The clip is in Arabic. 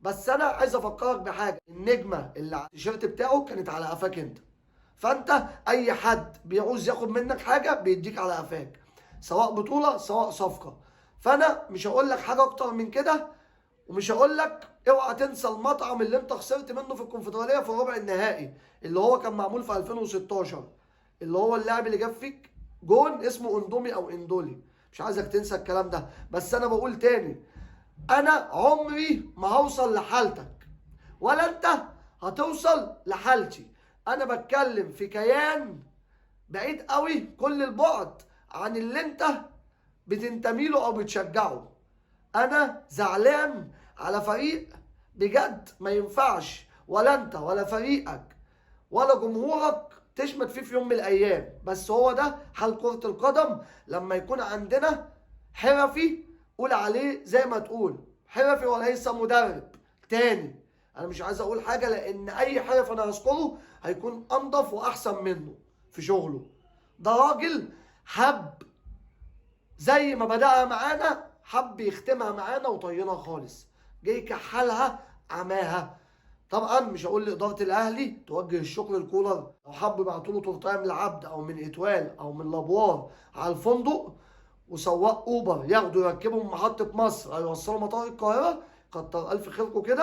بس انا عايز افكرك بحاجه، النجمه اللي على التيشيرت بتاعه كانت على قفاك انت. فانت اي حد بيعوز ياخد منك حاجه بيديك على قفاك، سواء بطوله سواء صفقه. فانا مش هقول لك حاجه اكتر من كده، ومش هقول لك اوعى تنسى المطعم اللي انت خسرت منه في الكونفدراليه في ربع النهائي، اللي هو كان معمول في 2016، اللي هو اللاعب اللي جاب فيك جون اسمه اندومي او اندولي. مش عايزك تنسى الكلام ده. بس انا بقول تاني، انا عمري ما هوصل لحالتك ولا انت هتوصل لحالتي. انا بتكلم في كيان بعيد قوي كل البعد عن اللي انت بتنتمي له او بتشجعه. انا زعلان على فريق بجد ما ينفعش ولا انت ولا فريقك ولا جمهورك تشمت فيه في يوم من الايام. بس هو ده حال كرة القدم لما يكون عندنا حرفي، قول عليه زي ما تقول حرفي وليس مدرب تاني. انا مش عايز اقول حاجة لان اي حرف انا هذكره هيكون انضف واحسن منه في شغله. ده راجل حب زي ما بدأها معانا حب يختمها معانا وطينها خالص، جاي كحلها عماها. طبعا مش هقول لاداره الاهلي توجه الشكر لكولر، لو حبوا يبعتوا له تورتايه من العبد او من اتوال او من لابوار على الفندق، وسواق اوبر ياخدوا يركبوا من محطه مصر او يوصلوا مطار القاهره، كتر الف خيركم كده.